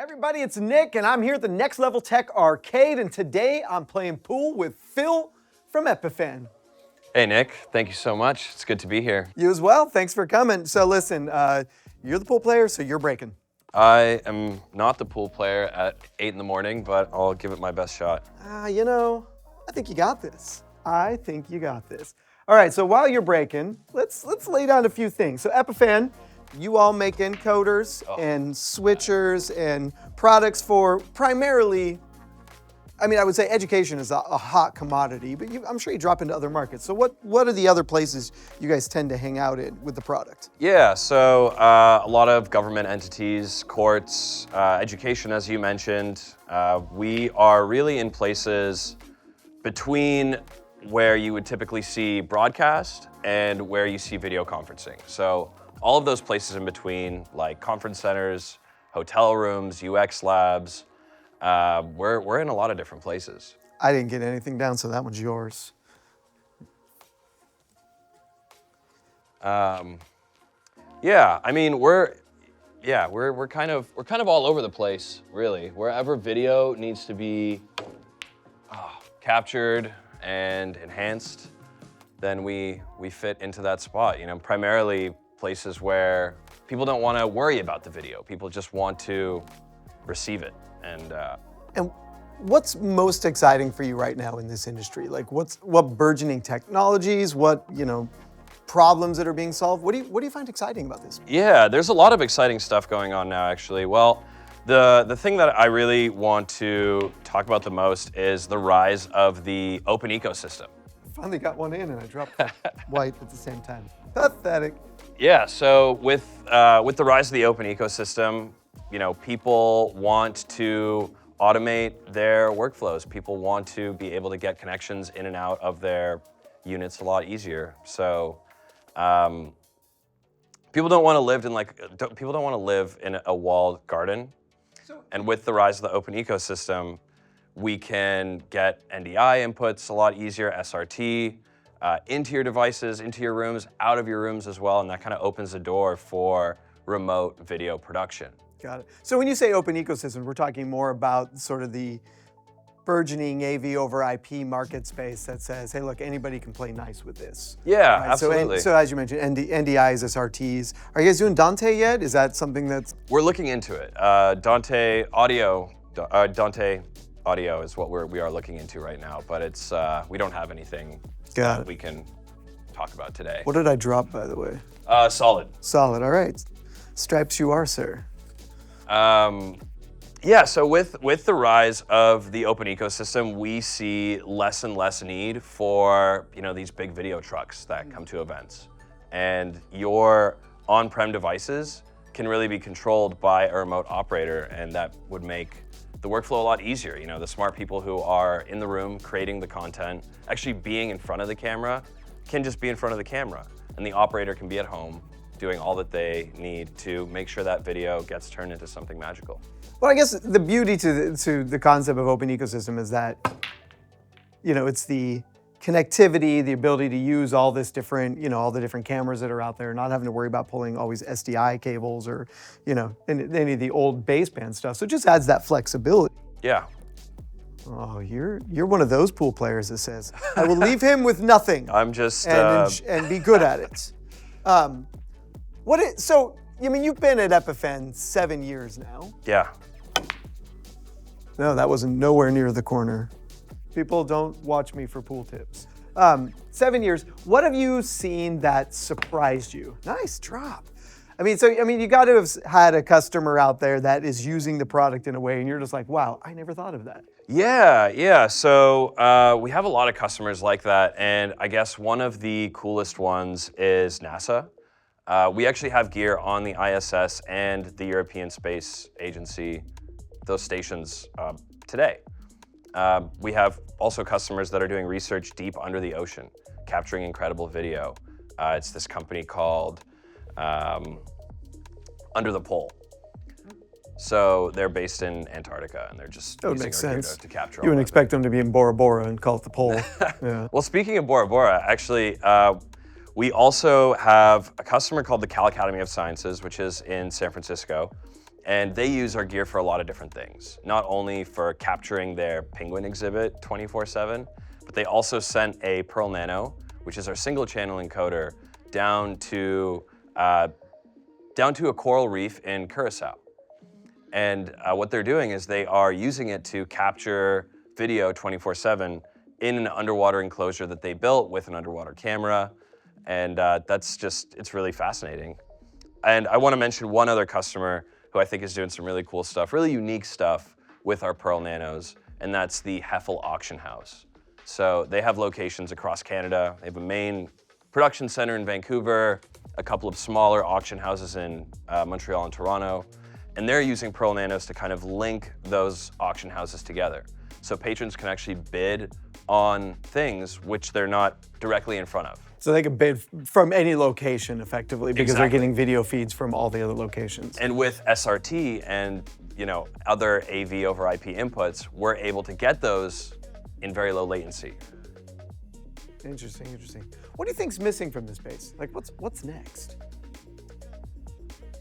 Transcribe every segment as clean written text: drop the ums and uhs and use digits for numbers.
Everybody, it's Nick, and I'm here at the Next Level Tech Arcade, and today I'm playing pool with Phil from Epiphan. Hey Nick, thank you so much. It's good to be here. You as well, thanks for coming. So listen, you're the pool player, so you're breaking. I am not the pool player at 8 in the morning, but I'll give it my best shot. You know, I think you got this. I think you got this. All right, so while you're breaking, let's lay down a few things. So Epiphan, you all make encoders and switchers and products for primarily, I mean, I would say education is a hot commodity, but I'm sure you drop into other markets. So what are the other places you guys tend to hang out in with the product? Yeah, so a lot of government entities, courts, education, as you mentioned. We are really in places between where you would typically see broadcast and where you see video conferencing. So all of those places in between, like conference centers, hotel rooms, UX labs, we're in a lot of different places. I didn't get anything down, so that one's yours. Yeah, I mean we're kind of all over the place, really. Wherever video needs to be captured and enhanced, then we fit into that spot. You know, primarily places where people don't want to worry about the video. People just want to receive it. And what's most exciting for you right now in this industry? Like what burgeoning technologies, what, problems that are being solved? What do you find exciting about this? Yeah, there's a lot of exciting stuff going on now, actually. Well, the thing that I really want to talk about the most is the rise of the open ecosystem. Finally got one in and I dropped white at the same time. Pathetic. Yeah, so with the rise of the open ecosystem, people want to automate their workflows. People want to be able to get connections in and out of their units a lot easier. So people don't want to live in a walled garden. And with the rise of the open ecosystem, we can get NDI inputs a lot easier, SRT, into your devices, into your rooms, out of your rooms as well, and that kind of opens the door for remote video production. Got it. So when you say open ecosystem, we're talking more about sort of the burgeoning AV over IP market space that says, hey, look, anybody can play nice with this. Yeah, right? absolutely. So as you mentioned, NDIs, SRTs. Are you guys doing Dante yet? Is that something that's... We're looking into it. Dante audio is what we are looking into right now, but it's we don't have anything that we can talk about today. What did I drop, by the way? Solid. Solid, all right. Stripes you are, sir. Yeah, so with the rise of the open ecosystem, we see less and less need for these big video trucks that come to events. And your on-prem devices can really be controlled by a remote operator, and that would make the workflow a lot easier. The smart people who are in the room creating the content, actually being in front of the camera, can just be in front of the camera. And the operator can be at home doing all that they need to make sure that video gets turned into something magical. Well, I guess the beauty to the concept of open ecosystem is that, it's the connectivity, the ability to use all this different, all the different cameras that are out there, not having to worry about pulling always SDI cables or, any of the old baseband stuff. So it just adds that flexibility. Yeah. Oh, you're one of those pool players that says, I will leave him with nothing. I'm just... And be good at it. So, you've been at Epiphan 7 years now. Yeah. No, that wasn't nowhere near the corner. People don't watch me for pool tips. 7 years, what have you seen that surprised you? Nice drop. You got to have had a customer out there that is using the product in a way and you're just like, wow, I never thought of that. Yeah. So we have a lot of customers like that. And I guess one of the coolest ones is NASA. We actually have gear on the ISS and the European Space Agency, those stations today. We have also customers that are doing research deep under the ocean, capturing incredible video. It's this company called Under the Pole. So they're based in Antarctica, and they're just using our gear to capture. You wouldn't expect them to be in Bora Bora and call it the pole. Yeah. Well, speaking of Bora Bora, actually, we also have a customer called the Cal Academy of Sciences, which is in San Francisco. And they use our gear for a lot of different things, not only for capturing their penguin exhibit 24/7, but they also sent a Pearl Nano, which is our single channel encoder, down to a coral reef in Curacao. And what they're doing is they are using it to capture video 24/7 in an underwater enclosure that they built with an underwater camera. And it's really fascinating. And I want to mention one other customer who I think is doing some really cool stuff, really unique stuff with our Pearl Nanos, and that's the Heffel Auction House. So they have locations across Canada. They have a main production center in Vancouver, a couple of smaller auction houses in Montreal and Toronto, and they're using Pearl Nanos to kind of link those auction houses together. So patrons can actually bid on things which they're not directly in front of. So they can bid from any location effectively because they're Exactly. getting video feeds from all the other locations. And with SRT and other AV over IP inputs, we're able to get those in very low latency. Interesting, interesting. What do you think's missing from this space? Like, what's next?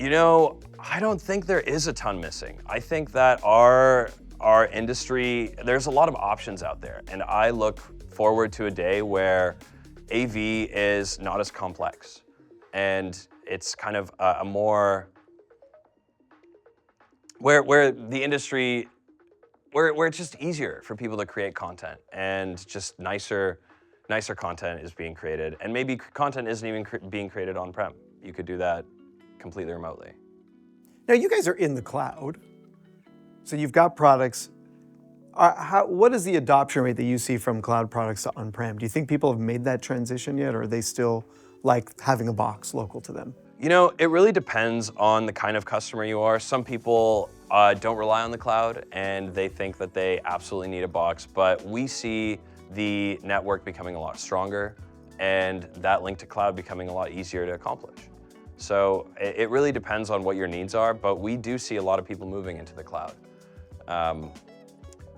I don't think there is a ton missing. I think that our industry, there's a lot of options out there, and I look forward to a day where AV is not as complex, and it's kind of a more where the industry, where it's just easier for people to create content, and just nicer content is being created, and maybe content isn't even being created on-prem. You could do that completely remotely. Now, you guys are in the cloud, so you've got products. What is the adoption rate that you see from cloud products to on-prem? Do you think people have made that transition yet, or are they still like having a box local to them? It really depends on the kind of customer you are. Some people don't rely on the cloud, and they think that they absolutely need a box, but we see the network becoming a lot stronger, and that link to cloud becoming a lot easier to accomplish. So it really depends on what your needs are, but we do see a lot of people moving into the cloud.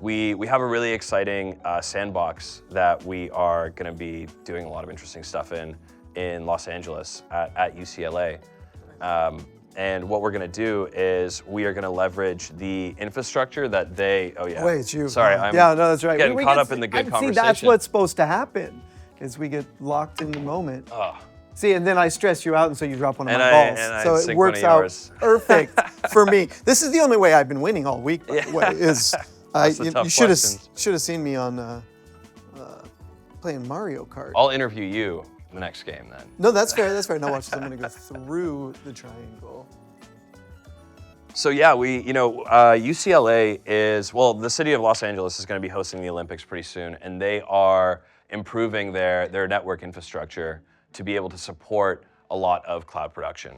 We have a really exciting sandbox that we are going to be doing a lot of interesting stuff in Los Angeles at UCLA. And what we're going to do is we are going to leverage the infrastructure that they. Oh yeah. Wait, it's you. Sorry, yeah, no, that's right. Getting caught up in the good conversation. See, that's what's supposed to happen, is we get locked in the moment. Oh. See, and then I stress you out, and so you drop one of And my I- balls. and I So it sink works one of out yours. perfect for me. This is the only way I've been winning all week. By the way, is That's the you tough should questions. have seen me on playing Mario Kart. I'll interview you the next game then. No, that's fair. That's fair. Now watch this. I'm gonna go through the triangle. So yeah, UCLA is, well, the city of Los Angeles is going to be hosting the Olympics pretty soon, and they are improving their network infrastructure to be able to support a lot of cloud production.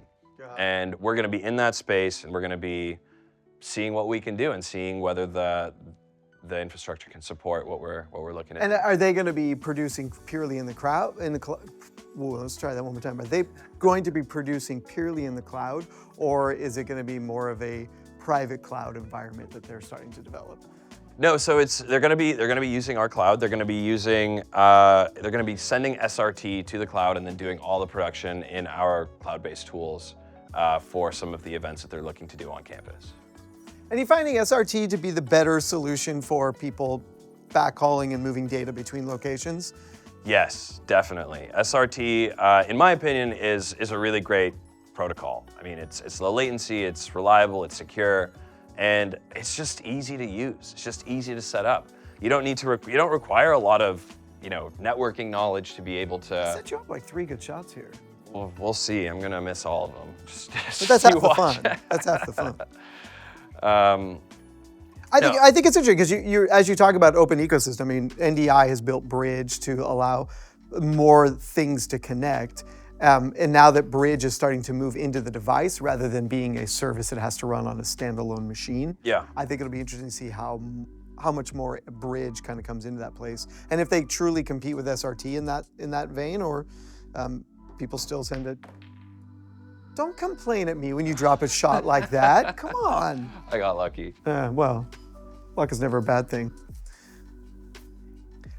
And we're going to be in that space, and we're going to be seeing what we can do and seeing whether the infrastructure can support what we're looking at. And are they going to be producing purely in the cloud? Let's try that one more time. Are they going to be producing purely in the cloud, or is it going to be more of a private cloud environment that they're starting to develop? No, so they're going to be using our cloud. They're going to be sending SRT to the cloud and then doing all the production in our cloud-based tools for some of the events that they're looking to do on campus. And you finding SRT to be the better solution for people backhauling and moving data between locations? Yes, definitely. SRT, in my opinion, is a really great protocol. I mean, it's low latency, it's reliable, it's secure, and it's just easy to use. It's just easy to set up. You don't require a lot of networking knowledge to be able to. I set you up like 3 good shots here. Well, we'll see. I'm gonna miss all of them. But that's half the fun. That's half the fun. I think it's interesting because you as you talk about open ecosystem, I mean, NDI has built Bridge to allow more things to connect. And now that Bridge is starting to move into the device rather than being a service that has to run on a standalone machine, Yeah. I think it'll be interesting to see how much more Bridge kind of comes into that place, and if they truly compete with SRT in that vein, or people still send it. Don't complain at me when you drop a shot like that. Come on. I got lucky. Well, luck is never a bad thing.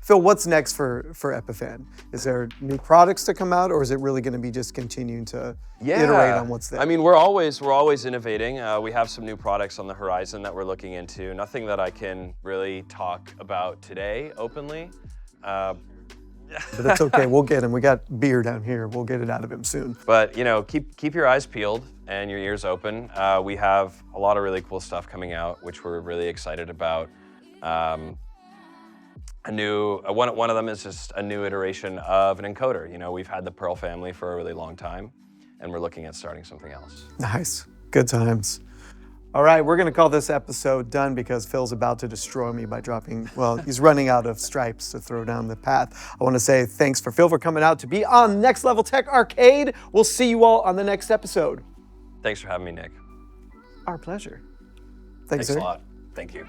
Phil, what's next for Epiphan? Is there new products to come out, or is it really going to be just continuing to iterate on what's there? I mean, we're always innovating. We have some new products on the horizon that we're looking into. Nothing that I can really talk about today openly. But that's okay. We'll get him. We got beer down here. We'll get it out of him soon. But keep your eyes peeled and your ears open. We have a lot of really cool stuff coming out, which we're really excited about. One of them is just a new iteration of an encoder. We've had the Pearl family for a really long time, and we're looking at starting something else. Nice. Good times. All right, we're going to call this episode done because Phil's about to destroy me by dropping, well, he's running out of stripes to throw down the path. I want to say thanks for Phil for coming out to be on Next Level Tech Arcade. We'll see you all on the next episode. Thanks for having me, Nick. Our pleasure. Thanks a lot. Thank you.